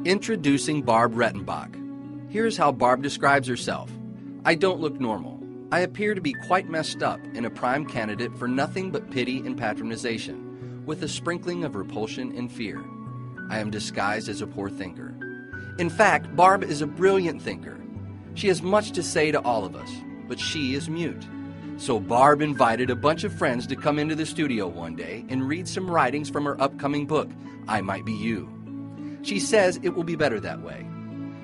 Introducing Barb Rettenbach. Here's how Barb describes herself. I don't look normal. I appear to be quite messed up and a prime candidate for nothing but pity and patronization, with a sprinkling of repulsion and fear. I am disguised as a poor thinker. In fact, Barb is a brilliant thinker. She has much to say to all of us, but she is mute. So Barb invited a bunch of friends to come into the studio one day and read some writings from her upcoming book, I Might Be You. She says it will be better that way.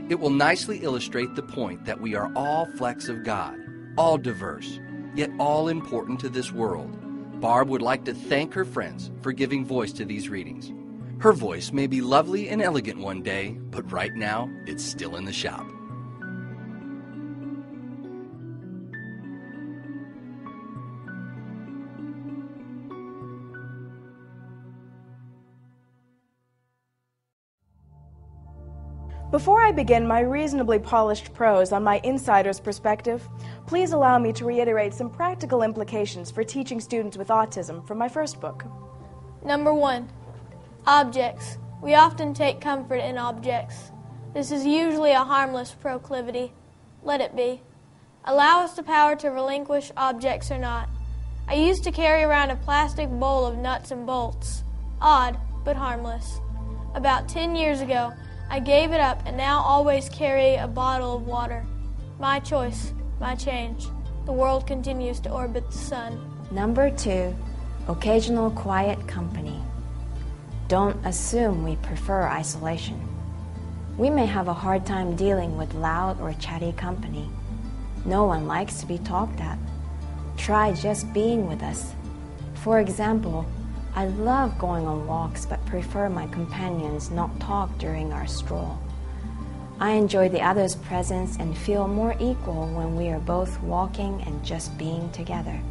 It will nicely illustrate the point that we are all flecks of God, all diverse, yet all important to this world. Barb would like to thank her friends for giving voice to these readings. Her voice may be lovely and elegant one day, but right now it's still in the shop. Before I begin my reasonably polished prose on my insider's perspective, please allow me to reiterate some practical implications for teaching students with autism from my first book. Number 1. Objects. We often take comfort in objects. This is usually a harmless proclivity. Let it be. Allow us the power to relinquish objects or not. I used to carry around a plastic bowl of nuts and bolts. Odd, but harmless. About 10 years ago, I gave it up and now always carry a bottle of water. My choice, my change. The world continues to orbit the sun. Number 2, occasional quiet company. Don't assume we prefer isolation. We may have a hard time dealing with loud or chatty company. No one likes to be talked at. Try just being with us. For example, I love going on walks but prefer my companions not talk during our stroll. I enjoy the other's presence and feel more equal when we are both walking and just being together.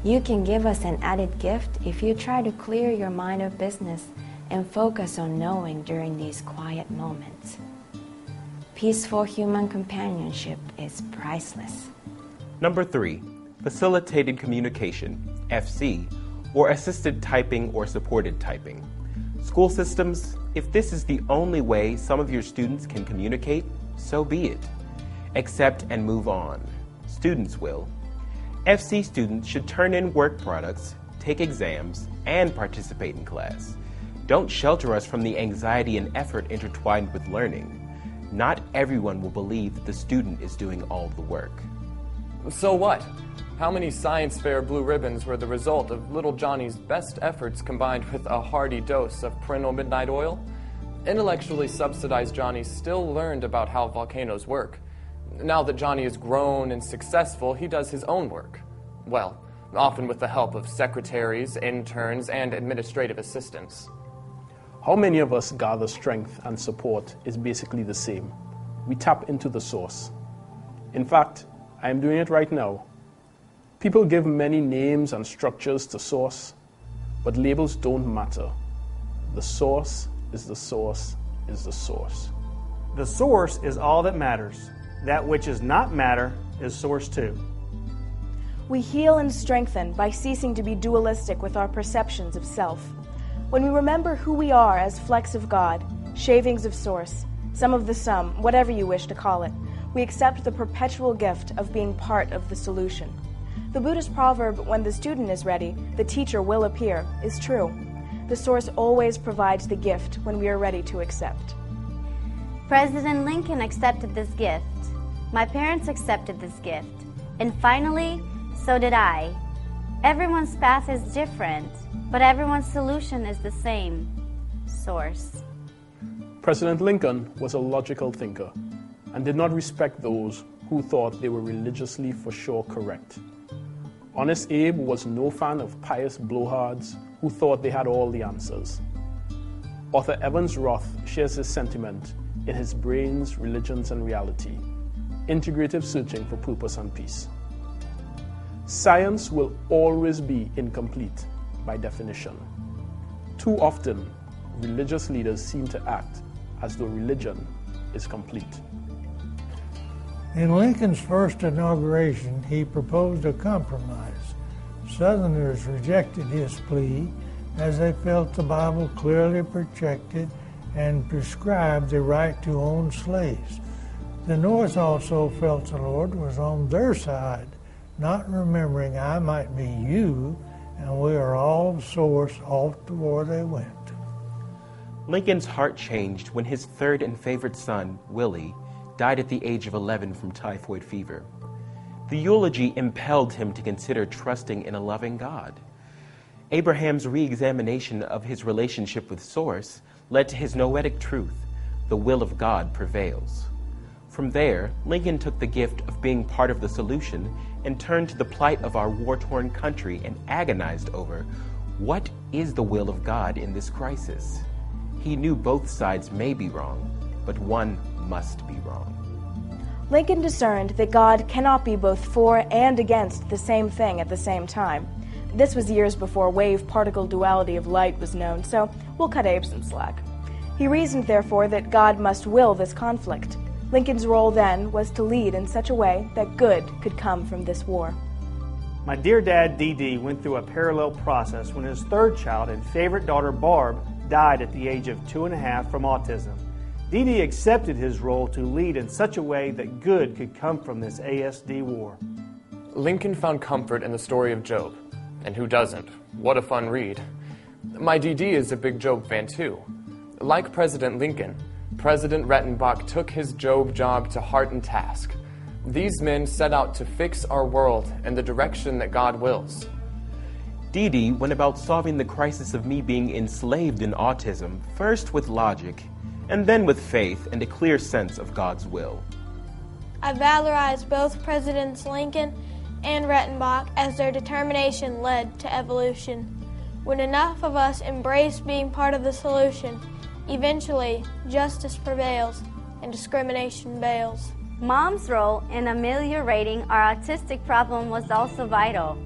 You can give us an added gift if you try to clear your mind of business and focus on knowing during these quiet moments. Peaceful human companionship is priceless. Number 3, facilitated communication, FC, or assisted typing or supported typing. School systems, if this is the only way some of your students can communicate, so be it. Accept and move on. Students will. FC students should turn in work products, take exams, and participate in class. Don't shelter us from the anxiety and effort intertwined with learning. Not everyone will believe that the student is doing all the work. So what? How many science fair blue ribbons were the result of little Johnny's best efforts combined with a hearty dose of parental midnight oil? Intellectually subsidized Johnny still learned about how volcanoes work. Now that Johnny is grown and successful, he does his own work. Well, often with the help of secretaries, interns, and administrative assistants. How many of us gather strength and support is basically the same. We tap into the source. In fact, I am doing it right now. People give many names and structures to source, but labels don't matter. The source is the source is the source. The source is all that matters. That which is not matter is source too. We heal and strengthen by ceasing to be dualistic with our perceptions of self. When we remember who we are as flecks of God, shavings of source, some of the sum, whatever you wish to call it, we accept the perpetual gift of being part of the solution. The Buddhist proverb, when the student is ready, the teacher will appear, is true. The source always provides the gift when we are ready to accept. President Lincoln accepted this gift. My parents accepted this gift. And finally, so did I. Everyone's path is different, but everyone's solution is the same. Source. President Lincoln was a logical thinker and did not respect those who thought they were religiously for sure correct. Honest Abe was no fan of pious blowhards who thought they had all the answers. Author Evans Roth shares his sentiment in his Brains, Religions, and Reality, Integrative Searching for Purpose and Peace. Science will always be incomplete by definition. Too often, religious leaders seem to act as though religion is complete. In Lincoln's first inauguration, he proposed a compromise. Southerners rejected his plea as they felt the Bible clearly projected and prescribed the right to own slaves. The North also felt the Lord was on their side, not remembering I might be you, and we are all source off to where they went. Lincoln's heart changed when his third and favorite son, Willie, died at the age of 11 from typhoid fever. The eulogy impelled him to consider trusting in a loving God. Abraham's re-examination of his relationship with Source led to his noetic truth, the will of God prevails. From there, Lincoln took the gift of being part of the solution and turned to the plight of our war-torn country and agonized over, what is the will of God in this crisis? He knew both sides may be wrong, but one must be wrong. Lincoln discerned that God cannot be both for and against the same thing at the same time. This was years before wave-particle duality of light was known, so we'll cut Abe some slack. He reasoned, therefore, that God must will this conflict. Lincoln's role then was to lead in such a way that good could come from this war. My dear dad, D.D., went through a parallel process when his third child and favorite daughter, Barb, died at the age of 2.5 from autism. D.D. accepted his role to lead in such a way that good could come from this ASD war. Lincoln found comfort in the story of Job. And who doesn't? What a fun read. My DD is a big Job fan too. Like President Lincoln, President Rettenbach took his Job job to heart and task. These men set out to fix our world in the direction that God wills. Dee went about solving the crisis of me being enslaved in autism, first with logic, and then with faith and a clear sense of God's will. I valorize both Presidents Lincoln and Rettenbach as their determination led to evolution. When enough of us embrace being part of the solution, eventually justice prevails and discrimination bails. Mom's role in ameliorating our autistic problem was also vital.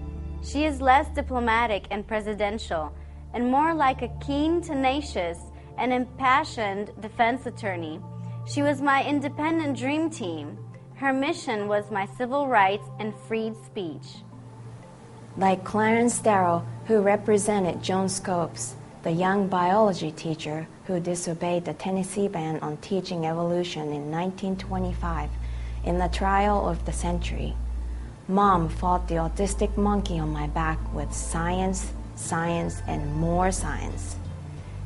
She is less diplomatic and presidential, and more like a keen, tenacious, and impassioned defense attorney. She was my independent dream team. Her mission was my civil rights and freed speech. Like Clarence Darrow, who represented John Scopes, the young biology teacher who disobeyed the Tennessee ban on teaching evolution in 1925 in the trial of the century. Mom fought the autistic monkey on my back with science, science, and more science.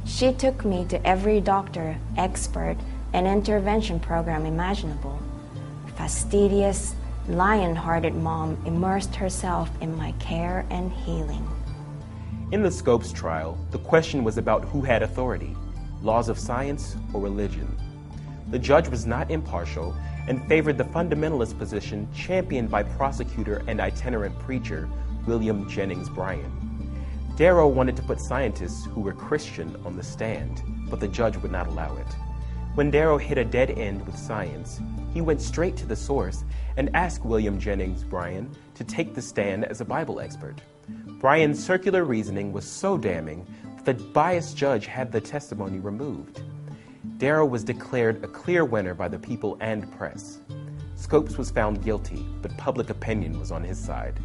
She took me to every doctor, expert, and intervention program imaginable. Fastidious, lion-hearted Mom immersed herself in my care and healing. In the Scopes trial, the question was about who had authority, laws of science or religion. The judge was not impartial and favored the fundamentalist position championed by prosecutor and itinerant preacher William Jennings Bryan. Darrow wanted to put scientists who were Christian on the stand, but the judge would not allow it. When Darrow hit a dead end with science, he went straight to the source and asked William Jennings Bryan to take the stand as a Bible expert. Bryan's circular reasoning was so damning that the biased judge had the testimony removed. Darrow was declared a clear winner by the people and press. Scopes was found guilty, but public opinion was on his side.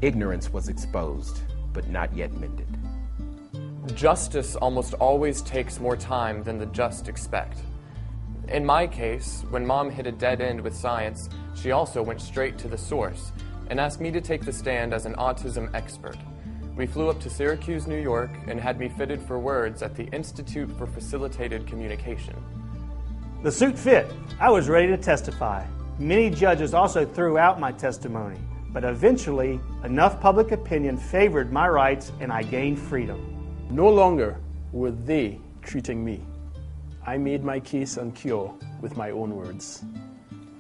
Ignorance was exposed, but not yet mended. Justice almost always takes more time than the just expect. In my case, when Mom hit a dead end with science, she also went straight to the source and asked me to take the stand as an autism expert. We flew up to Syracuse, New York, and had me fitted for words at the Institute for Facilitated Communication. The suit fit. I was ready to testify. Many judges also threw out my testimony, but eventually enough public opinion favored my rights and I gained freedom. No longer were they treating me. I made my case and cure with my own words.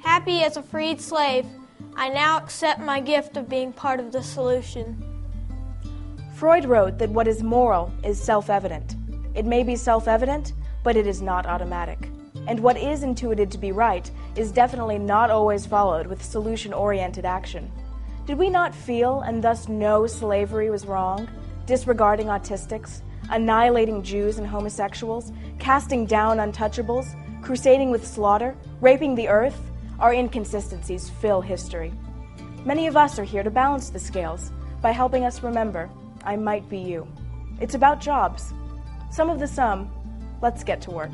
Happy as a freed slave, I now accept my gift of being part of the solution. Freud wrote that what is moral is self-evident. It may be self-evident, but it is not automatic. And what is intuited to be right is definitely not always followed with solution-oriented action. Did we not feel and thus know slavery was wrong, disregarding autistics, annihilating Jews and homosexuals, casting down untouchables, crusading with slaughter, raping the earth? Our inconsistencies fill history. Many of us are here to balance the scales by helping us remember I might be you. It's about jobs. Some of the sum Let's get to work.